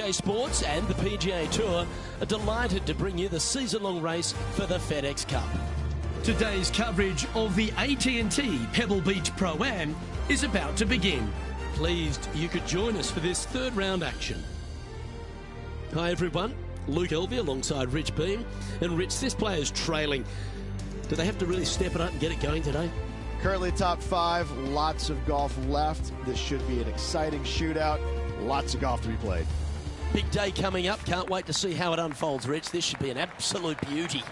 BJ Sports and the PGA Tour are delighted to bring you the season-long race for the FedEx Cup. Today's coverage of the AT&T Pebble Beach Pro-Am is about to begin. Pleased you could join us for this third round action. Hi everyone, Luke Elvey alongside Rich Beam. And Rich, this player's trailing. Do they have to really step it up and get it going today? Currently top 5, lots of golf left. This should be an exciting shootout. Lots of golf to be played. Big day coming up. Can't wait to see how it unfolds, Rich. This should be an absolute beauty.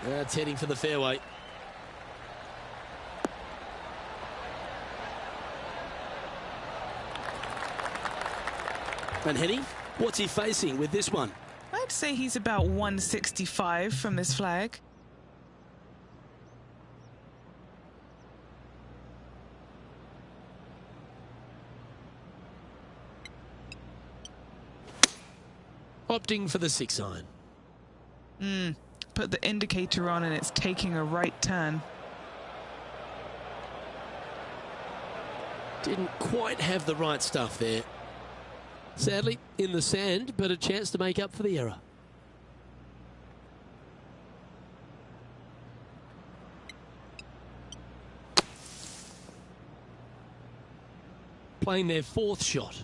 It's heading for the fairway. And Henny, what's he facing with this one? I'd say he's about 165 from this flag. Opting for the 6-iron. Put the indicator on and it's taking a right turn. Didn't quite have the right stuff there. Sadly, in the sand, but a chance to make up for the error. Playing their 4th shot.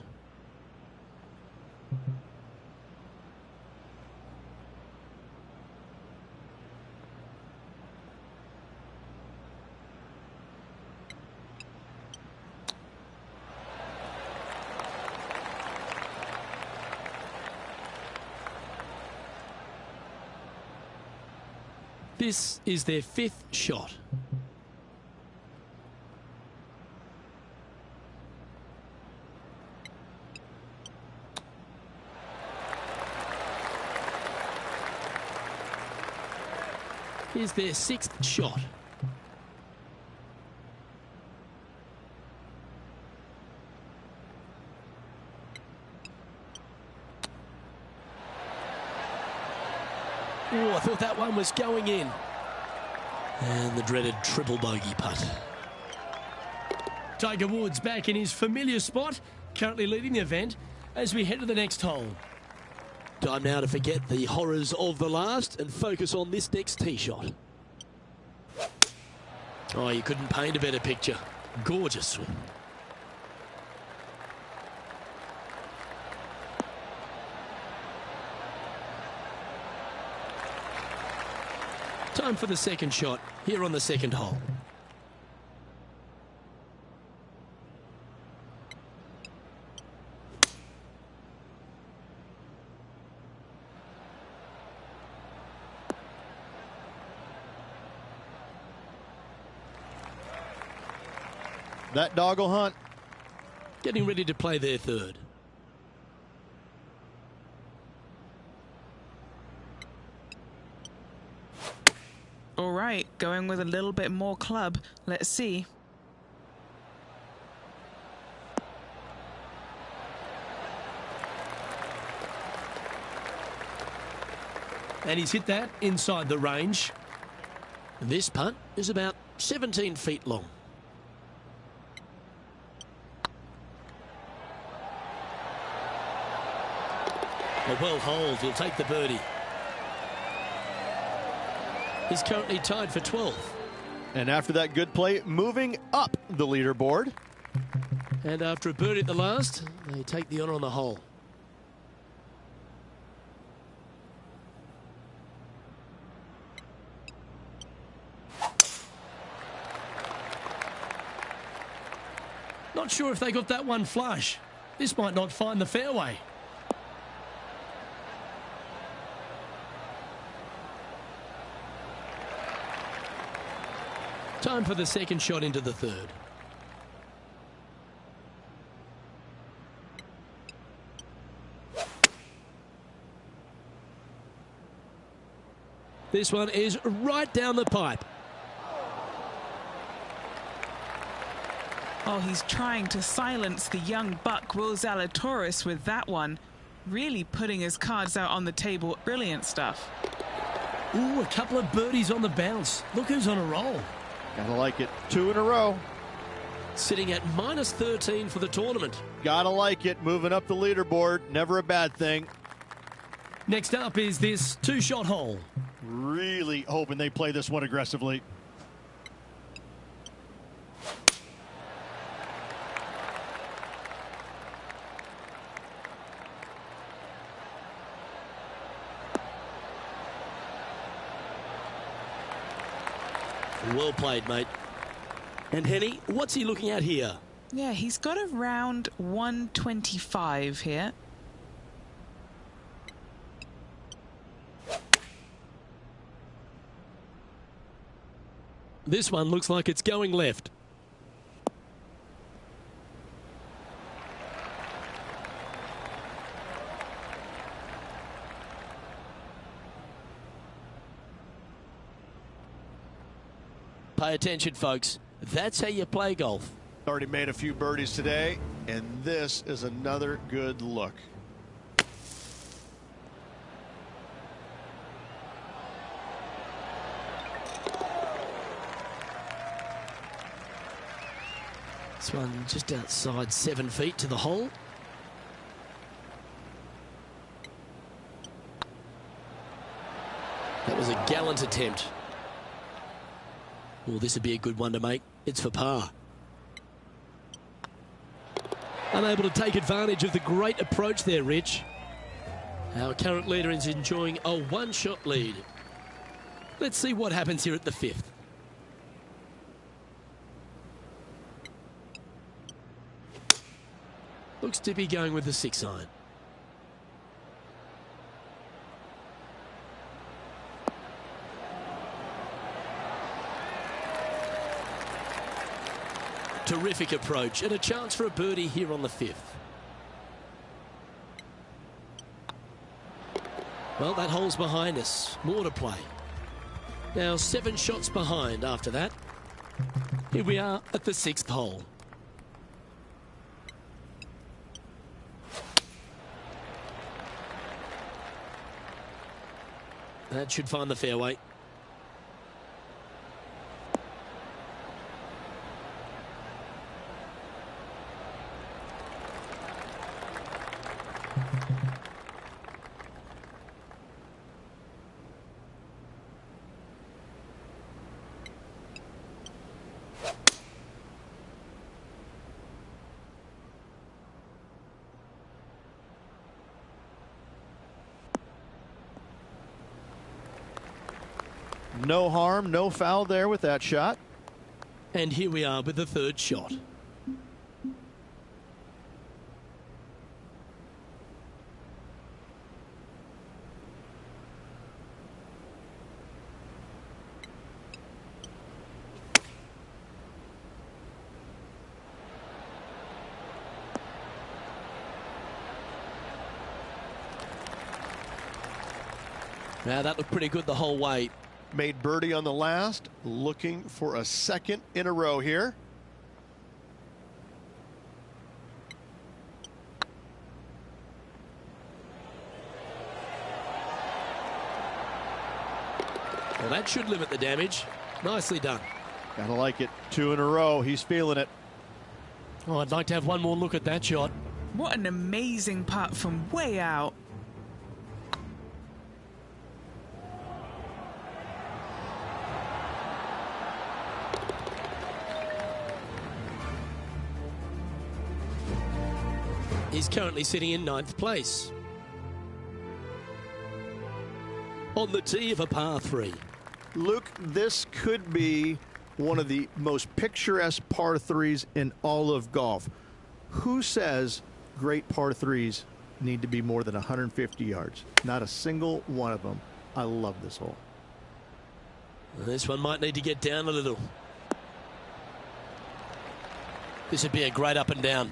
This is their 5th shot. Here's their 6th shot. Oh, I thought that one was going in. And the dreaded triple bogey putt. Tiger Woods back in his familiar spot, currently leading the event as we head to the next hole. Time now to forget the horrors of the last and focus on this next tee shot. Oh, you couldn't paint a better picture. Gorgeous swing. Time for the 2nd shot here on the 2nd hole. That dog will hunt. Getting ready to play their 3rd. All right, going with a little bit more club. Let's see. And he's hit that inside the range. This putt is about 17 feet long. A well holed, he'll take the birdie. He's currently tied for 12th. And after that good play, moving up the leaderboard. And after a birdie at the last, they take the honour on the hole. Not sure if they got that one flush. This might not find the fairway. Time for the 2nd shot into the 3rd. This one is right down the pipe. Oh, he's trying to silence the young buck, Will Zalatoris, with that one. Really putting his cards out on the table. Brilliant stuff. Ooh, a couple of birdies on the bounce. Look who's on a roll. Gotta like it. 2 in a row. Sitting at minus 13 for the tournament. Gotta like it. Moving up the leaderboard. Never a bad thing. Next up is this 2-shot hole. Really hoping they play this one aggressively. Well played, mate. And Henny, what's he looking at here? Yeah, he's got around 125 here. This one looks like it's going left. Pay attention, folks. That's how you play golf. Already made a few birdies today, and this is another good look. This one just outside 7 feet to the hole. That was a gallant attempt. Well, this would be a good one to make. It's for par. Unable to take advantage of the great approach there, Rich. Our current leader is enjoying a 1-shot lead. Let's see what happens here at the 5th. Looks to be going with the 6-iron. Terrific approach and a chance for a birdie here on the 5th. Well, that hole's behind us. More to play. Now 7 shots behind after that. Here we are at the 6th hole. That should find the fairway. No harm, no foul there with that shot. And here we are with the 3rd shot. Now that looked pretty good the whole way. Made birdie on the last, looking for a 2nd in a row here. Well, that should limit the damage. Nicely done. Gotta like it. 2 in a row. He's feeling it. Oh, I'd like to have one more look at that shot. What an amazing putt from way out. He's currently sitting in 9th place. On the tee of a par 3. Luke, this could be one of the most picturesque par 3s in all of golf. Who says great par 3s need to be more than 150 yards? Not a single one of them. I love this hole. This one might need to get down a little. This would be a great up and down.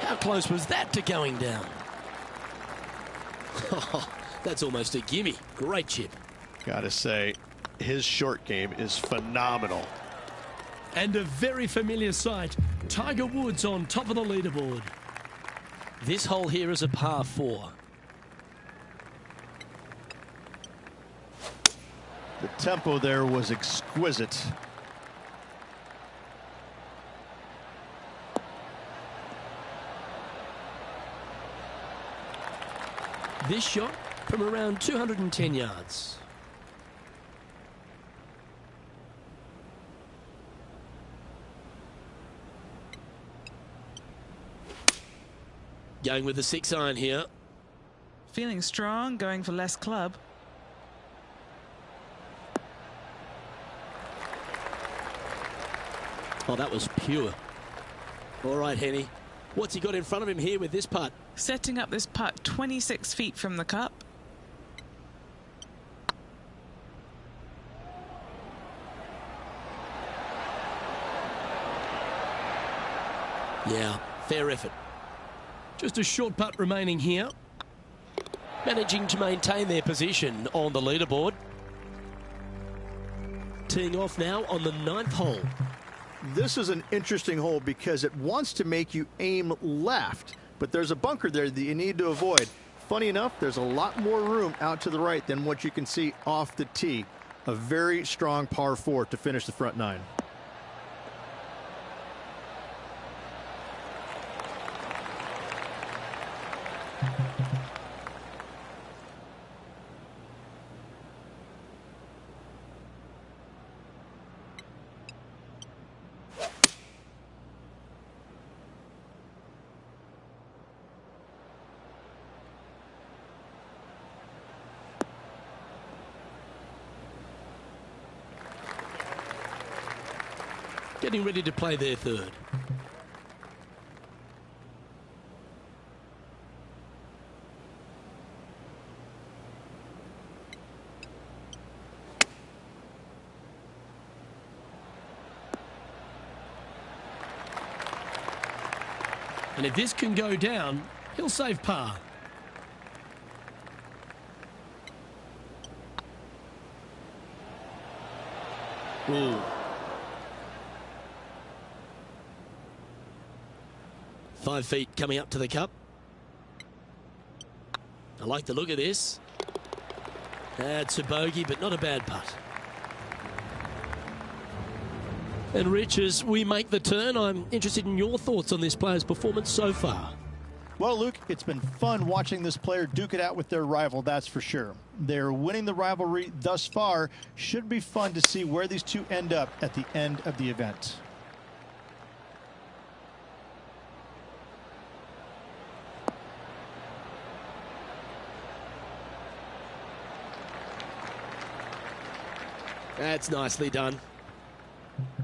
How close was that to going down? That's almost a gimme. Great chip. Gotta say, his short game is phenomenal. And a very familiar sight, Tiger Woods on top of the leaderboard. This hole here is a par 4. The tempo there was exquisite. This shot from around 210 yards. Going with the 6-iron here. Feeling strong, going for less club. Oh, that was pure. All right, Henny. What's he got in front of him here with this putt? Setting up this putt 26 feet from the cup. Yeah, fair effort. Just a short putt remaining here. Managing to maintain their position on the leaderboard. Teeing off now on the 9th hole. This is an interesting hole because it wants to make you aim left, but there's a bunker there that you need to avoid. Funny enough, there's a lot more room out to the right than what you can see off the tee. A very strong par 4 to finish the front 9. Getting ready to play their 3rd. And if this can go down, he'll save par. Ooh. 5 feet coming up to the cup. I like the look of this. That's a bogey, but not a bad putt. And Rich, as we make the turn, I'm interested in your thoughts on this player's performance so far. Well, Luke, it's been fun watching this player duke it out with their rival, that's for sure. They're winning the rivalry thus far. Should be fun to see where these two end up at the end of the event. That's nicely done.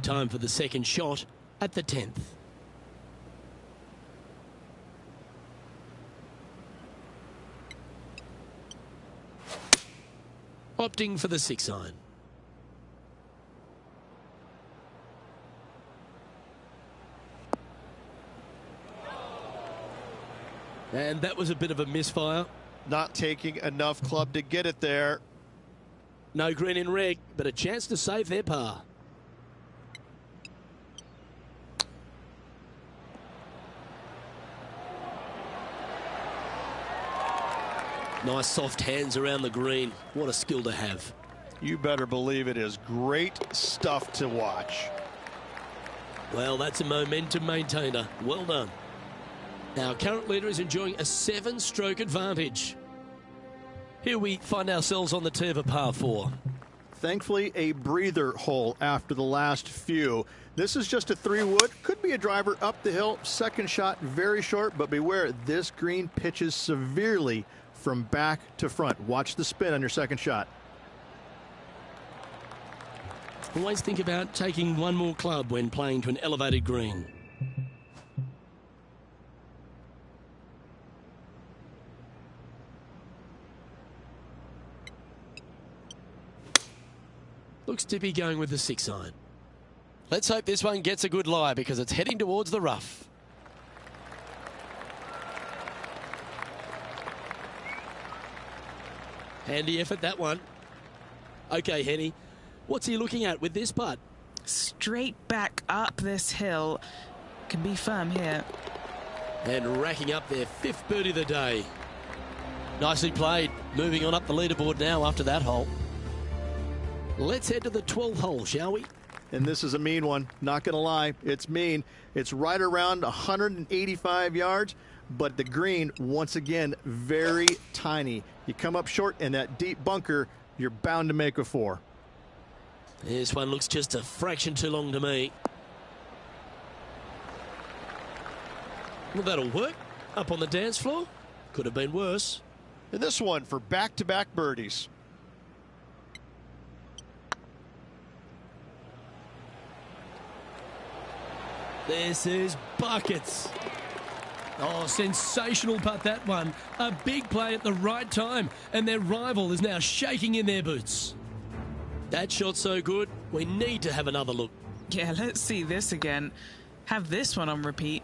Time for the second shot at the 10th. Opting for the 6-iron. And that was a bit of a misfire. Not taking enough club to get it there. No green in red, but a chance to save their par. Nice soft hands around the green. What a skill to have. You better believe it is great stuff to watch. Well, that's a momentum maintainer. Well done. Our current leader is enjoying a 7-stroke advantage. Here we find ourselves on the tee of a par 4. Thankfully, a breather hole after the last few. This is just a 3-wood. Could be a driver up the hill. Second shot, very short, but beware, this green pitches severely from back to front. Watch the spin on your second shot. Always think about taking one more club when playing to an elevated green. Looks to be going with the 6-iron. Let's hope this one gets a good lie because it's heading towards the rough. Handy effort, that one. Okay, Henny, what's he looking at with this putt? Straight back up this hill. Can be firm here. And racking up their 5th birdie of the day. Nicely played. Moving on up the leaderboard now after that hole. Let's head to the 12th hole, shall we? And this is a mean one. Not going to lie. It's mean. It's right around 185 yards, but the green, once again, very tiny. You come up short in that deep bunker, you're bound to make a 4. This one looks just a fraction too long to me. Well, that'll work. Up on the dance floor. Could have been worse. And this one for back-to-back birdies. This is buckets. Oh, sensational putt, that one. A big play at the right time, and their rival is now shaking in their boots. That shot's so good, we need to have another look. Yeah, let's see this again. Have this one on repeat.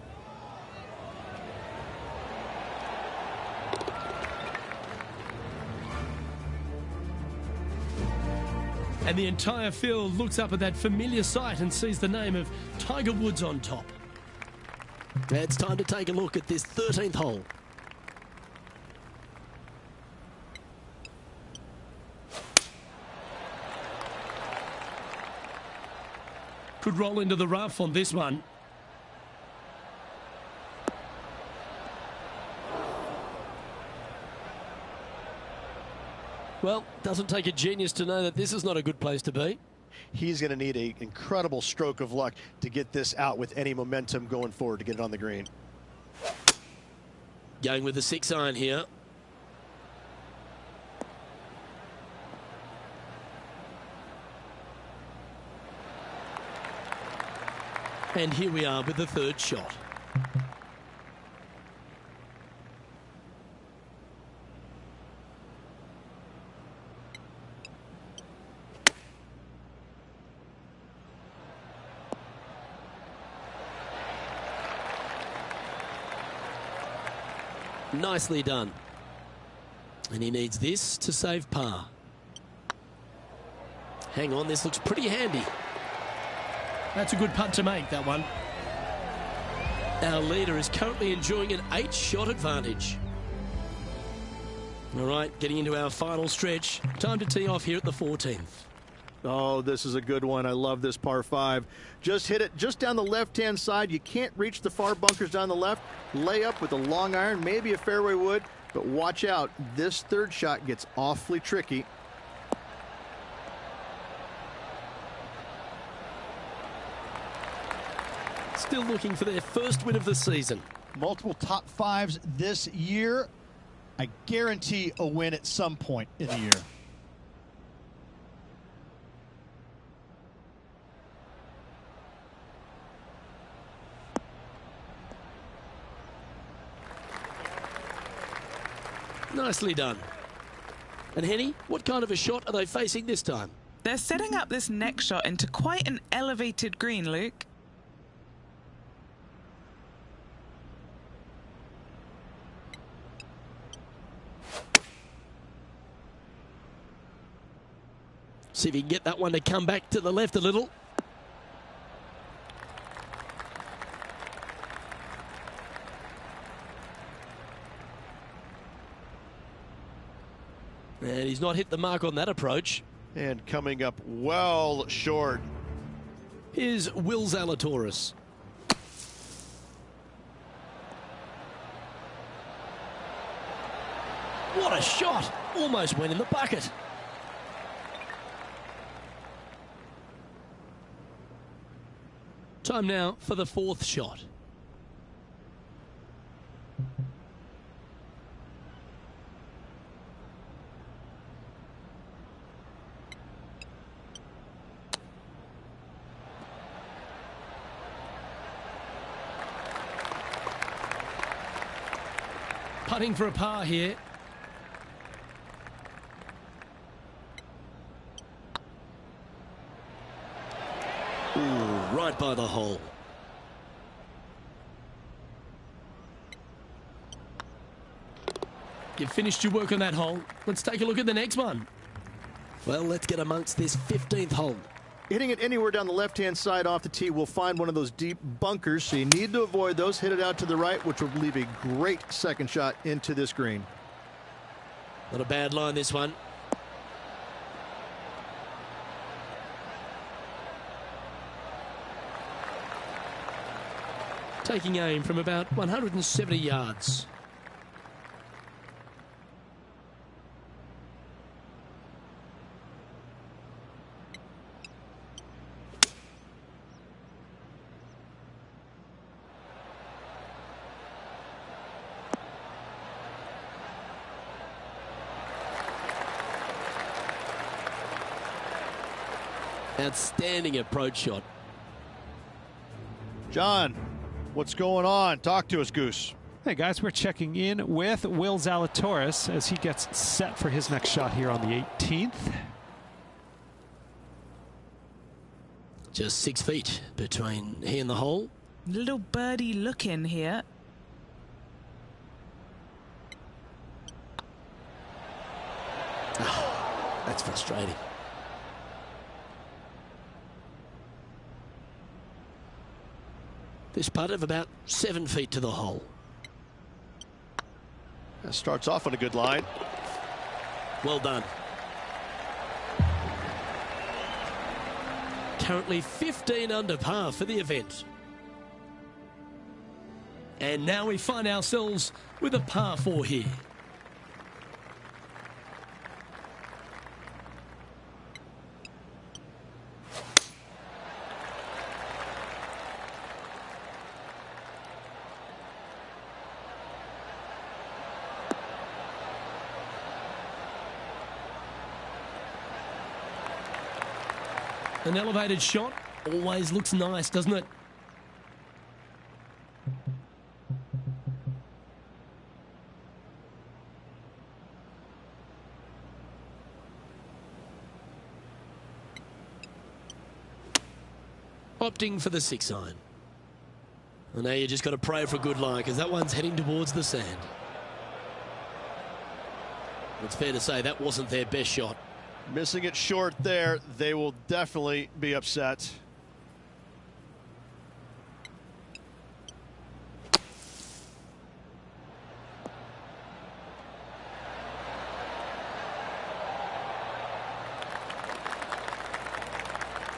And the entire field looks up at that familiar sight and sees the name of Tiger Woods on top. It's time to take a look at this 13th hole. Could roll into the rough on this one. Well, doesn't take a genius to know that this is not a good place to be. He's going to need an incredible stroke of luck to get this out with any momentum going forward to get it on the green. Going with the 6-iron here. And here we are with the 3rd shot. Nicely done. And he needs this to save par. Hang on, this looks pretty handy. That's a good putt to make, that one. Our leader is currently enjoying an 8-shot advantage. All right, getting into our final stretch. Time to tee off here at the 14th. Oh, this is a good one. I love this par 5. Just hit it just down the left-hand side. You can't reach the far bunkers down the left. Lay up with a long iron, maybe a fairway wood, but watch out. This 3rd shot gets awfully tricky. Still looking for their first win of the season. Multiple top 5s this year. I guarantee a win at some point in the year. Nicely done. And Henny, what kind of a shot are they facing this time? They're setting up this next shot into quite an elevated green, Luke. See if he can get that one to come back to the left a little. And he's not hit the mark on that approach. And coming up well short. Here's Will Zalatoris. What a shot! Almost went in the bucket. Time now for the 4th shot. Putting for a par here. Ooh, right by the hole. You've finished your work on that hole. Let's take a look at the next one. Well, let's get amongst this 15th hole. Hitting it anywhere down the left-hand side off the tee will find one of those deep bunkers, so you need to avoid those. Hit it out to the right, which will leave a great second shot into this green. Not a bad line, this one. Taking aim from about 170 yards. Outstanding approach shot. John, what's going on? Talk to us, Goose. Hey guys, we're checking in with Will Zalatoris as he gets set for his next shot here on the 18th. Just 6 feet between he and the hole. Little birdie looking here. Oh, that's frustrating. This putt of about 7 feet to the hole. That starts off on a good line. Well done. Currently 15 under par for the event. And now we find ourselves with a par 4 here. An elevated shot always looks nice, doesn't it? Opting for the 6-iron. And now you just got to pray for a good lie, because that one's heading towards the sand. It's fair to say that wasn't their best shot. Missing it short there, they will definitely be upset.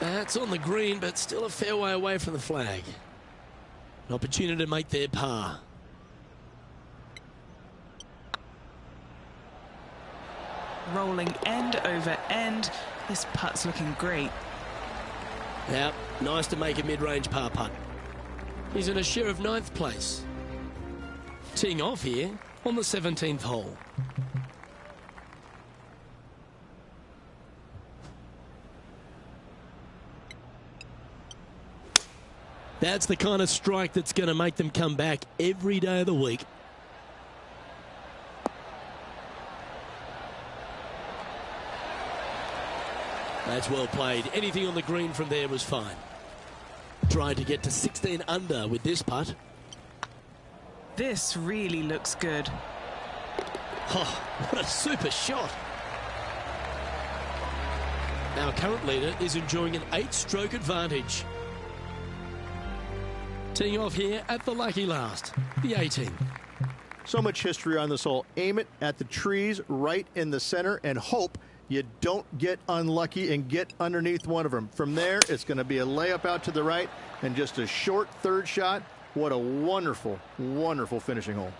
That's on the green, but still a fair way away from the flag. An opportunity to make their par. Rolling end over end. This putt's looking great. Yeah, nice to make a mid-range par putt. He's in a share of 9th place. Teeing off here on the 17th hole. That's the kind of strike that's going to make them come back every day of the week. That's well played. Anything on the green from there was fine. Trying to get to 16 under with this putt. This really looks good. Oh, what a super shot. Our current leader is enjoying an 8-stroke advantage. Teeing off here at the lucky last, the 18th. So much history on this hole. Aim it at the trees right in the center and hope you don't get unlucky and get underneath one of them. From there, it's going to be a layup out to the right and just a short third shot. What a wonderful, wonderful finishing hole.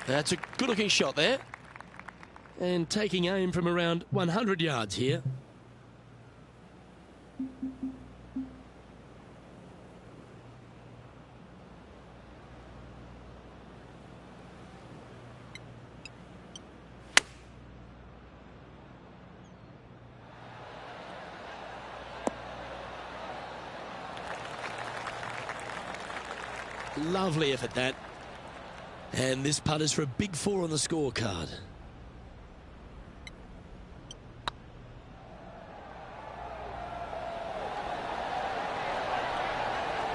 That's a good-looking shot there. And taking aim from around 100 yards here. Lovely effort, that. And this putt is for a big 4 on the scorecard.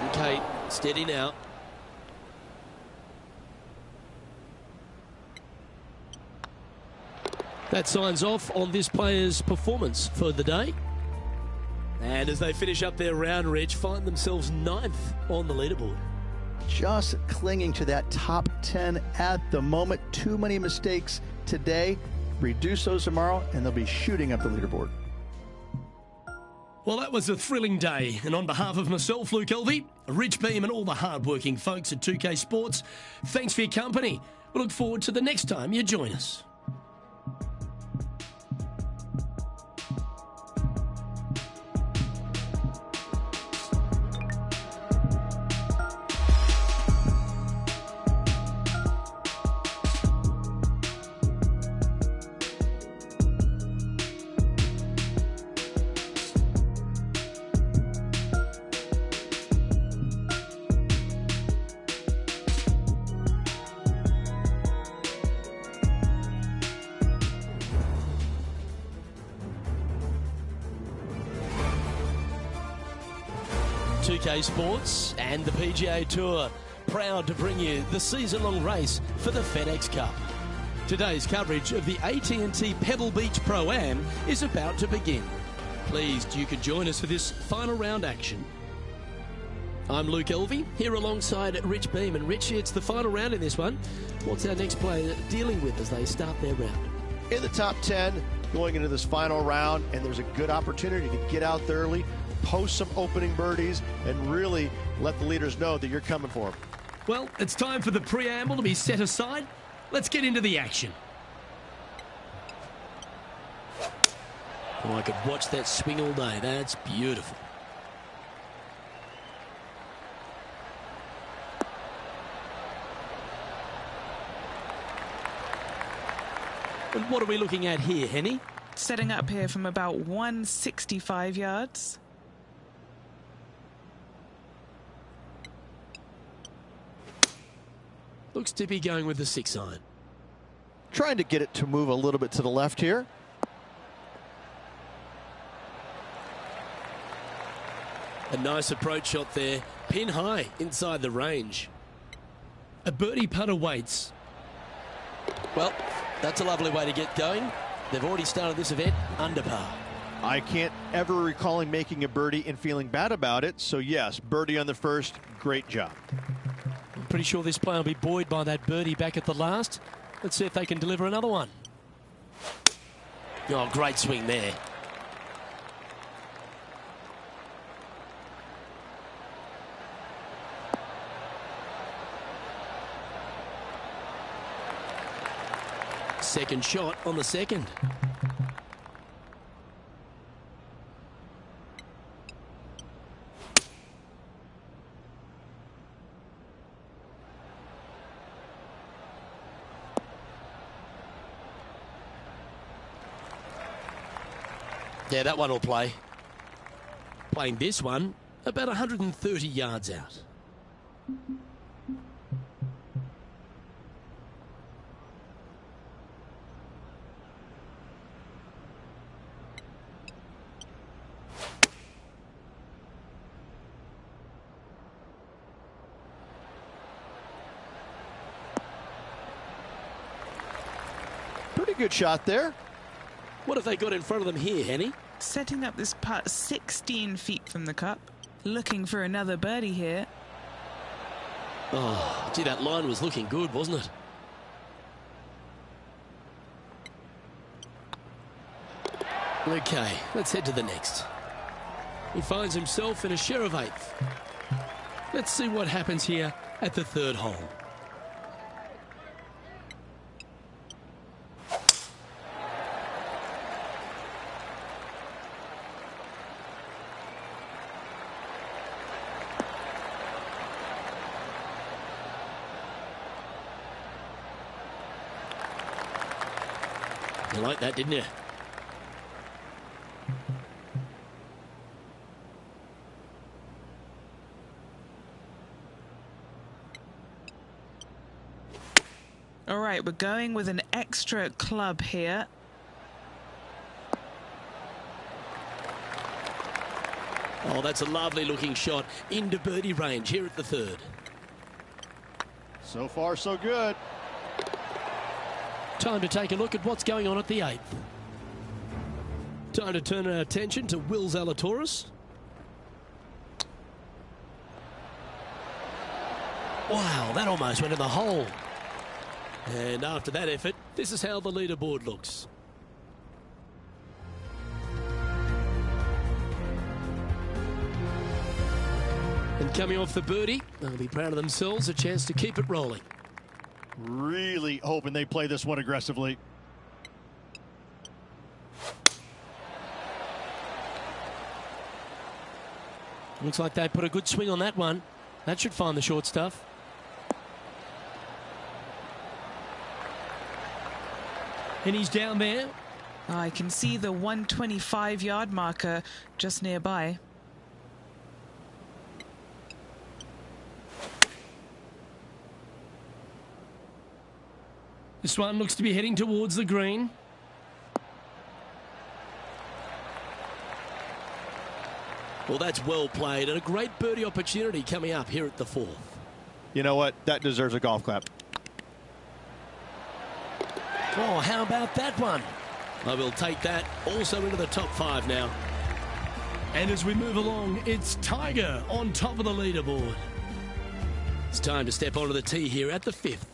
Okay, steady now. That signs off on this player's performance for the day. And as they finish up their round, Rich, find themselves 9th on the leaderboard. Just clinging to that top 10 at the moment. Too many mistakes today. Reduce those tomorrow, and they'll be shooting up the leaderboard. Well, that was a thrilling day. And on behalf of myself, Luke Elvey, Rich Beam, and all the hard-working folks at 2K Sports, thanks for your company. We look forward to the next time you join us. PGA Sports and the PGA Tour, proud to bring you the season-long race for the FedEx Cup. Today's coverage of the AT&T Pebble Beach Pro-Am is about to begin. Pleased you could join us for this final round action. I'm Luke Elvey, here alongside Rich Beam. And Rich, it's the final round in this one. What's our next player dealing with as they start their round? In the top 10 going into this final round, and there's a good opportunity to get out there early, post some opening birdies, and really let the leaders know that you're coming for them. Well, it's time for the preamble to be set aside. Let's get into the action. Oh, I could watch that swing all day. That's beautiful. And what are we looking at here, Henny? Setting up here from about 165 yards. Looks to be going with the 6-iron. Trying to get it to move a little bit to the left here. A nice approach shot there. Pin high inside the range. A birdie putt awaits. Well, that's a lovely way to get going. They've already started this event under par. I can't ever recall him making a birdie and feeling bad about it. So yes, birdie on the first, great job. I'm pretty sure this player will be buoyed by that birdie back at the last. Let's see if they can deliver another one. Oh, great swing there. Second shot on the second. Yeah, that one will play. Playing this one about 130 yards out. Pretty good shot there. What have they got in front of them here, Henny? Setting up this putt 16 feet from the cup. Looking for another birdie here. Oh, gee, that line was looking good, wasn't it? Okay, let's head to the next. He finds himself in a share of 8th. Let's see what happens here at the 3rd hole. You liked that, didn't you? All right, we're going with an extra club here. Oh, that's a lovely looking shot into birdie range here at the third. So far, so good. Time to take a look at what's going on at the eighth. Time to turn our attention to Will Zalatoris. Wow, that almost went in the hole. And after that effort, this is how the leaderboard looks. And coming off the birdie, they'll be proud of themselves, a chance to keep it rolling. Really hoping they play this one aggressively. Looks like they put a good swing on that one. That should find the short stuff. And he's down there. I can see the 125-yard marker just nearby. This one looks to be heading towards the green. Well, that's well played and a great birdie opportunity coming up here at the fourth. You know what? That deserves a golf clap. Oh, how about that one? I will take that also into the top five now. And as we move along, it's Tiger on top of the leaderboard. It's time to step onto the tee here at the fifth.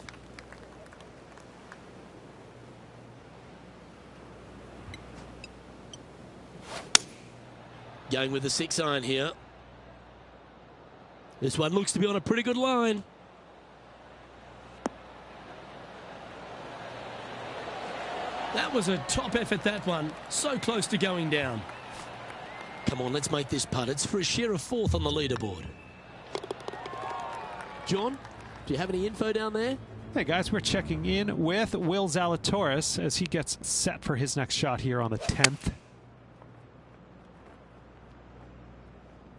Going with the 6-iron here. This one looks to be on a pretty good line. That was a top effort, that one. So close to going down. Come on, let's make this putt. It's for a share of fourth on the leaderboard. John, do you have any info down there? Hey guys, we're checking in with Will Zalatoris as he gets set for his next shot here on the 10th.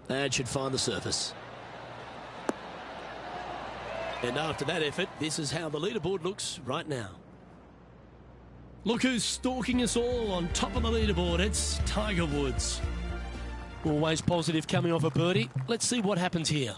That should find the surface. And after that effort, this is how the leaderboard looks right now. Look who's stalking us all on top of the leaderboard. It's Tiger Woods. Always positive coming off a birdie. Let's see what happens here.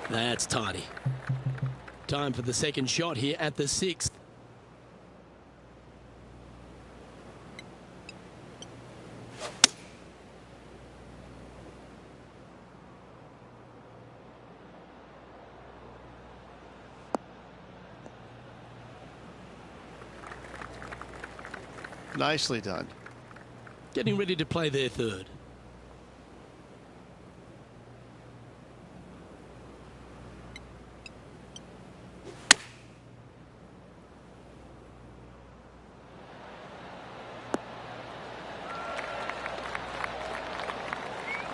That's tidy. Time for the second shot here at the sixth. Nicely done. Getting ready to play their third.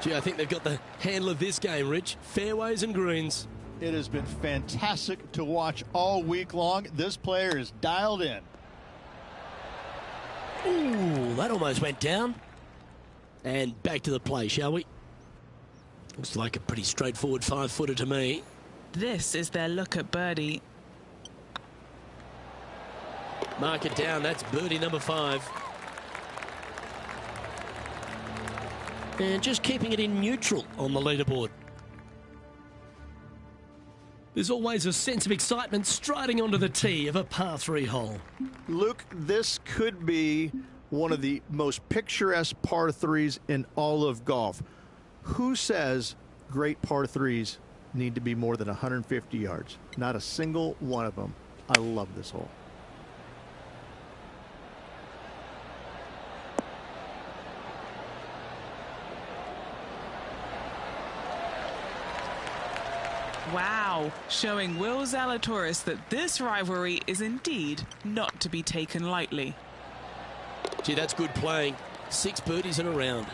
Gee, I think they've got the handle of this game, Rich. Fairways and greens. It has been fantastic to watch all week long. This player is dialed in. Ooh, that almost went down. And back to the play, shall we? Looks like a pretty straightforward 5-footer to me. This is their look at birdie. Mark it down. That's birdie number 5. And just keeping it in neutral on the leaderboard. There's always a sense of excitement striding onto the tee of a par 3 hole. Luke, this could be one of the most picturesque par 3s in all of golf. Who says great par 3s need to be more than 150 yards? Not a single one of them. I love this hole. Wow, showing Will Zalatoris that this rivalry is indeed not to be taken lightly. Gee, that's good playing. 6 birdies in a round.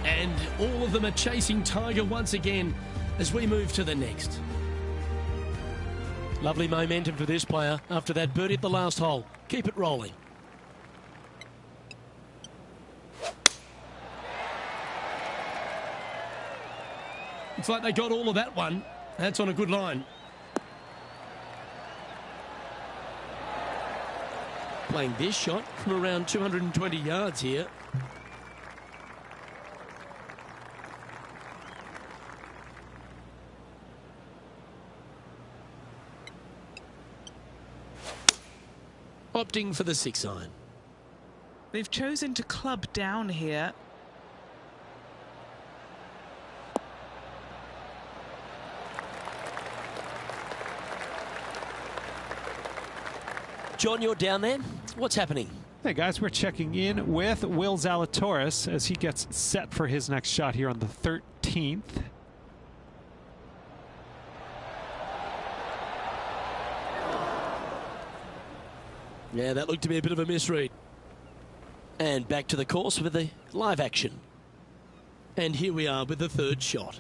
And all of them are chasing Tiger once again. as we move to the next. Lovely momentum for this player after that birdie at the last hole. Keep it rolling. Looks like they got all of that one. That's on a good line. Playing this shot from around 220 yards here. Opting for the 6-iron. They've chosen to club down here. John, you're down there. What's happening? Hey guys, we're checking in with Will Zalatoris as he gets set for his next shot here on the 13th. Yeah, that looked to be a bit of a misread. And back to the course with the live action. And here we are with the third shot.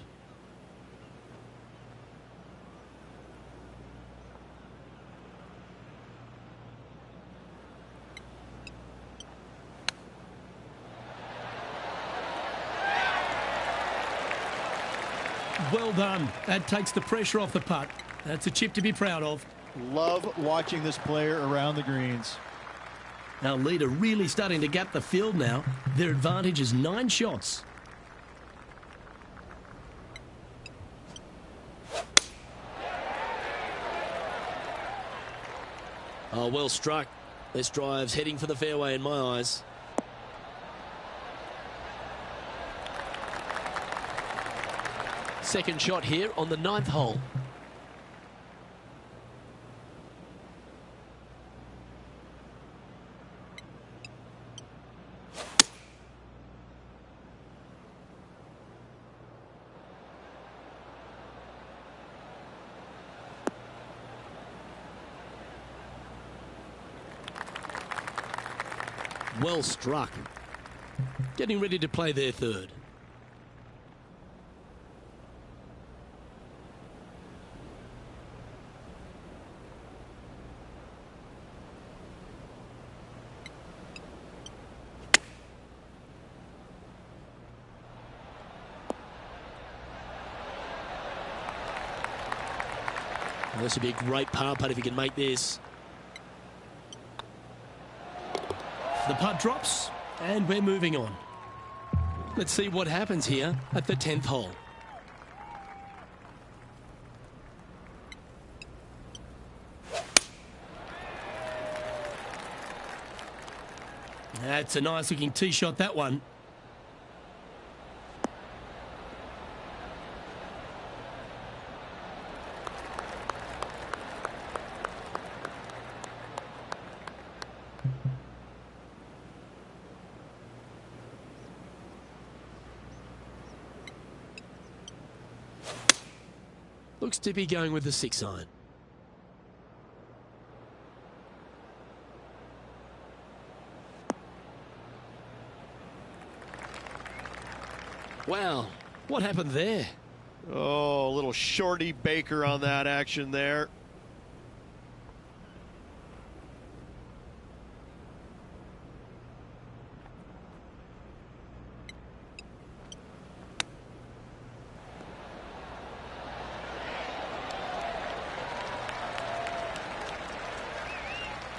Well done. That takes the pressure off the putt. That's a chip to be proud of. Love watching this player around the greens. Our leader really starting to gap the field now. Their advantage is 9 shots. Oh, well struck. This drive's heading for the fairway in my eyes. Second shot here on the 9th hole. Well struck. Getting ready to play their third. This would be a great par putt if he can make this. The putt drops, and we're moving on. Let's see what happens here at the 10th hole. That's a nice looking tee shot, that one. Looks to be going with the 6-iron. Wow, what happened there? Oh, a little shorty Baker on that action there.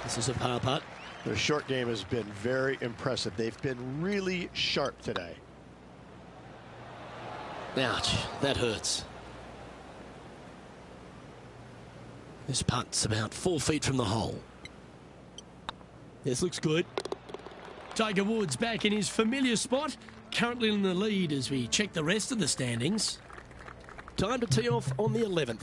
This is a par putt. Their short game has been very impressive. They've been really sharp today. Ouch, that hurts. This putt's about 4 feet from the hole. This looks good. Tiger Woods back in his familiar spot, currently in the lead as we check the rest of the standings. Time to tee off on the 11th.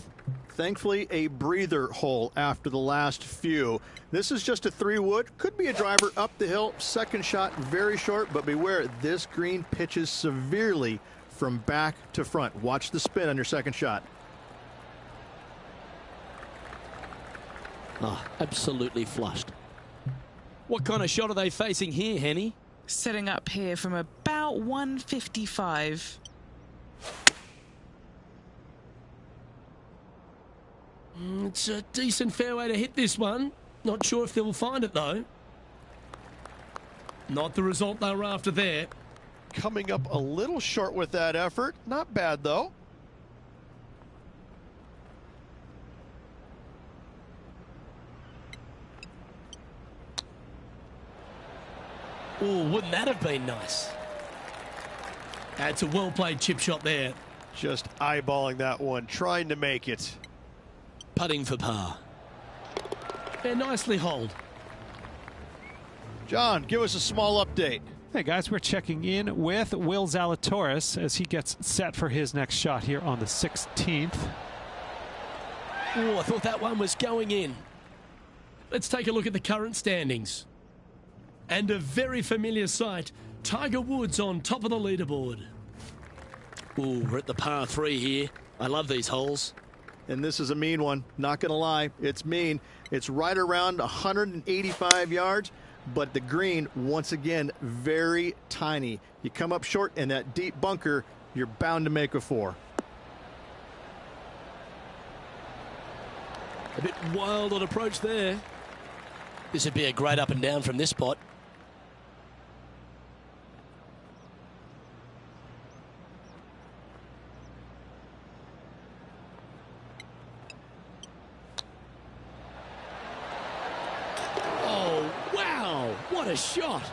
Thankfully, a breather hole after the last few. This is just a 3-wood. Could be a driver up the hill. Second shot, very short, but beware, this green pitches severely from back to front. Watch the spin on your second shot. Oh, absolutely flushed. What kind of shot are they facing here, Henny? Setting up here from about 155. It's a decent fairway to hit this one. Not sure if they'll find it, though. Not the result they were after there. Coming up a little short with that effort. Not bad, though. Oh, wouldn't that have been nice? That's a well-played chip shot there. Just eyeballing that one, trying to make it. Putting for par. Yeah, nicely holed. John, give us a small update. Hey guys, we're checking in with Will Zalatoris as he gets set for his next shot here on the 16th. Oh, I thought that one was going in. Let's take a look at the current standings. And a very familiar sight, Tiger Woods on top of the leaderboard. Oh, we're at the par 3 here. I love these holes. And this is a mean one, not going to lie. It's mean. It's right around 185 yards, but the green, once again, very tiny. You come up short in that deep bunker, you're bound to make a 4. A bit wild on approach there. This would be a great up and down from this spot. What a shot.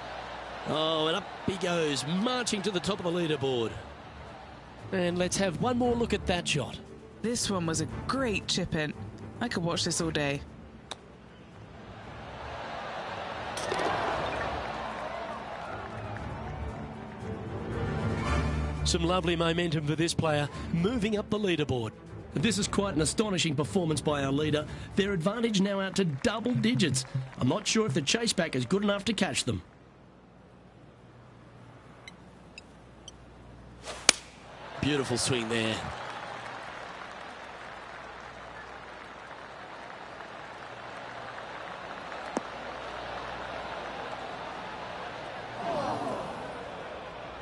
Oh, and up he goes, marching to the top of the leaderboard. And let's have one more look at that shot. This one was a great chip in. I could watch this all day. Some lovely momentum for this player, moving up the leaderboard. This is quite an astonishing performance by our leader. Their advantage now out to double digits. I'm not sure if the chase back is good enough to catch them. Beautiful swing there.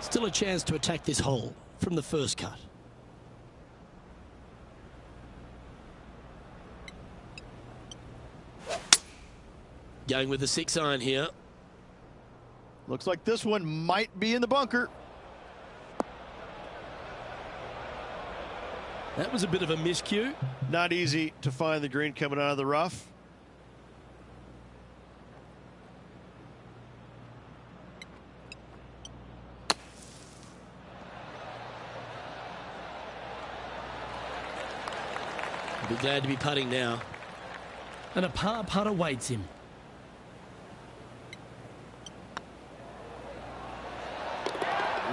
Still a chance to attack this hole from the first cut. Going with the 6-iron here. Looks like this one might be in the bunker. That was a bit of a miscue. Not easy to find the green coming out of the rough. He'll be glad to be putting now. And a par putt awaits him.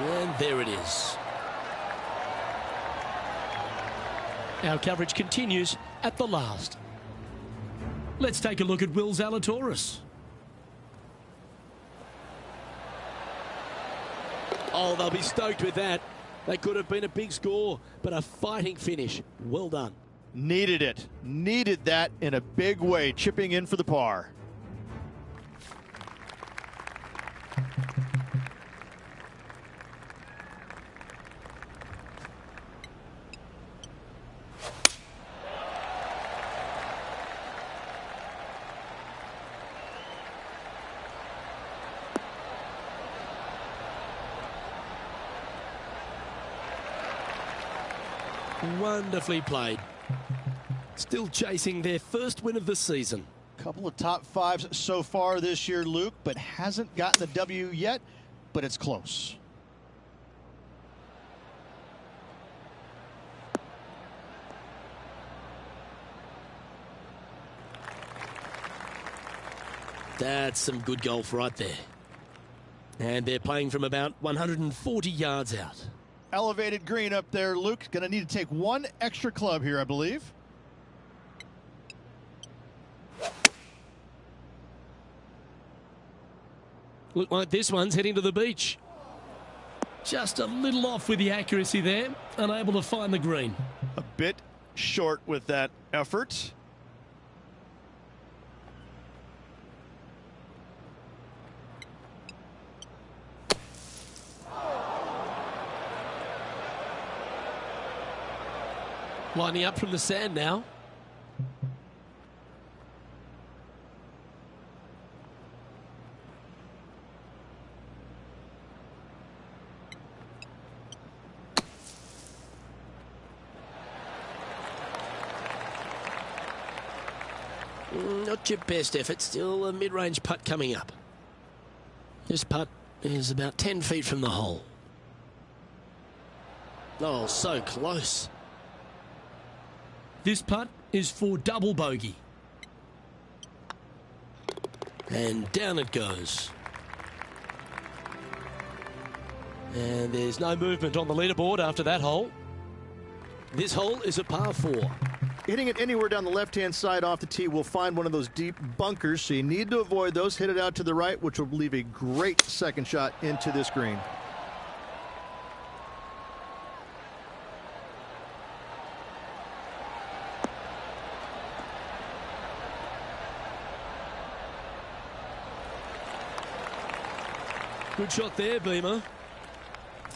And there it is. Our coverage continues at the last. Let's take a look at Will Zalatoris. Oh, they'll be stoked with that. That could have been a big score, but a fighting finish. Well done. Needed it. Needed that in a big way, chipping in for the par. Wonderfully played. Still chasing their first win of the season. Couple of top 5s so far this year, Luke, but hasn't gotten the W yet, but it's close. That's some good golf right there. And they're playing from about 140 yards out. Elevated green up there, Luke. Going to need to take one extra club here, I believe. Look like this one's heading to the beach. Just a little off with the accuracy there. Unable to find the green. A bit short with that effort. Lining up from the sand now. Not your best effort. Still a mid-range putt coming up. This putt is about 10 feet from the hole. Oh, so close. This putt is for double bogey. And down it goes. And there's no movement on the leaderboard after that hole. This hole is a par 4. Hitting it anywhere down the left-hand side off the tee will find one of those deep bunkers, so you need to avoid those. Hit it out to the right, which will leave a great second shot into this green. Good shot there, Beamer.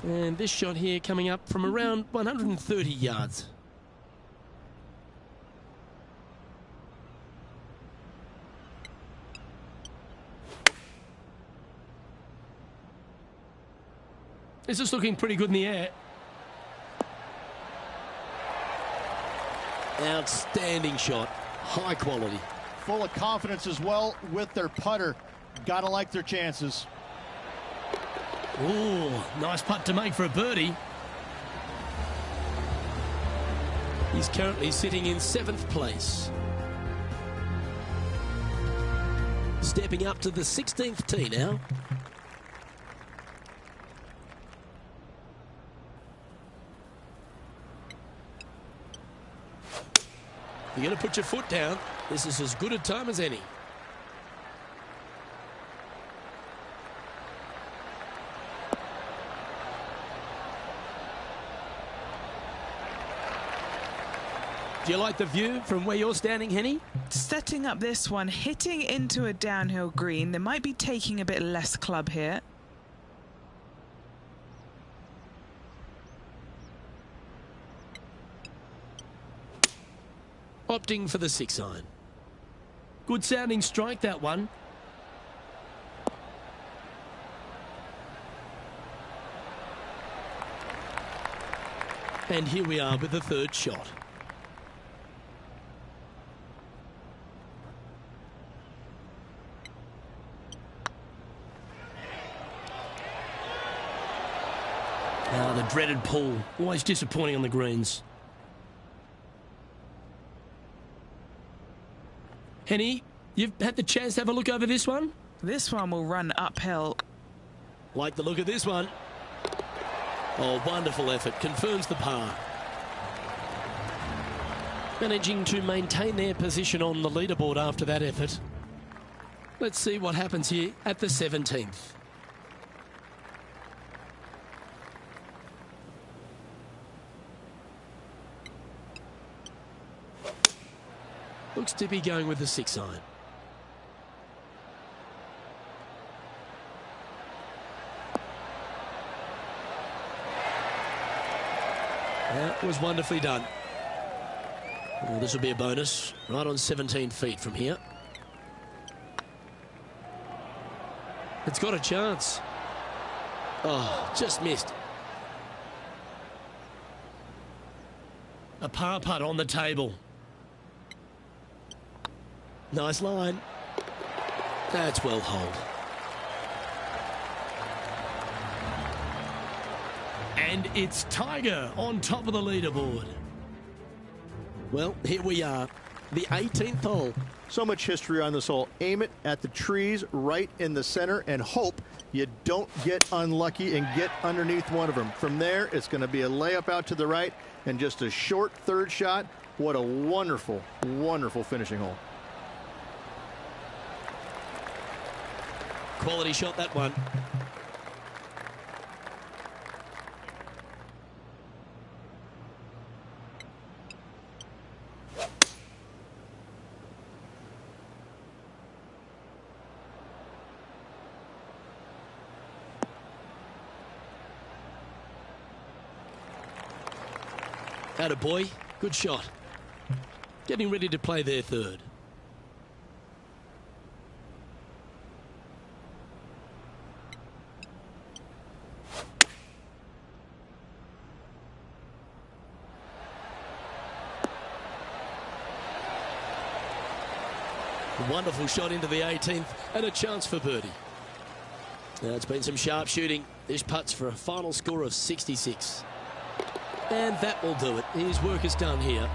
And this shot here coming up from around 130 yards. This is looking pretty good in the air. Outstanding shot. High quality. Full of confidence as well with their putter. Gotta like their chances. Ooh, nice putt to make for a birdie. He's currently sitting in 7th place. Stepping up to the 16th tee now. You're going to put your foot down. This is as good a time as any. Do you like the view from where you're standing, Henny? Setting up this one, hitting into a downhill green. They might be taking a bit less club here. Opting for the 6-iron. Good sounding strike, that one. And here we are with the 3rd shot. Ah, the dreaded pull. Always disappointing on the greens. Henny, you've had the chance to have a look over this one? This one will run uphill. Like the look of this one. Oh, wonderful effort. Confirms the par. Managing to maintain their position on the leaderboard after that effort. Let's see what happens here at the 17th. Looks to be going with the 6-iron. That was wonderfully done. Well, this will be a bonus. Right on 17 feet from here. It's got a chance. Oh, just missed. A par putt on the table. Nice line. That's well holed. And it's Tiger on top of the leaderboard. Well, here we are. The 18th hole. So much history on this hole. Aim it at the trees right in the center and hope you don't get unlucky and get underneath one of them. From there, it's going to be a layup out to the right and just a short 3rd shot. What a wonderful, wonderful finishing hole. Quality shot, that one. Attaboy, good shot. Getting ready to play their 3rd. Wonderful shot into the 18th and a chance for birdie. Now it's been some sharp shooting. This putt's for a final score of 66. And that will do it. His work is done here.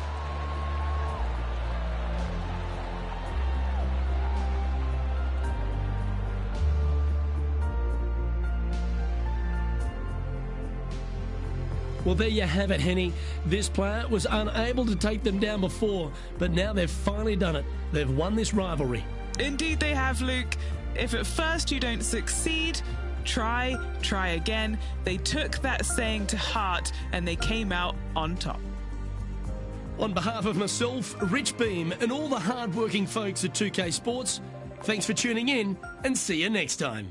Well, there you have it, Henny. This player was unable to take them down before, but now they've finally done it. They've won this rivalry. Indeed they have, Luke. If at first you don't succeed, try again. They took that saying to heart and they came out on top. On behalf of myself, Rich Beam, and all the hard-working folks at 2K Sports, thanks for tuning in and see you next time.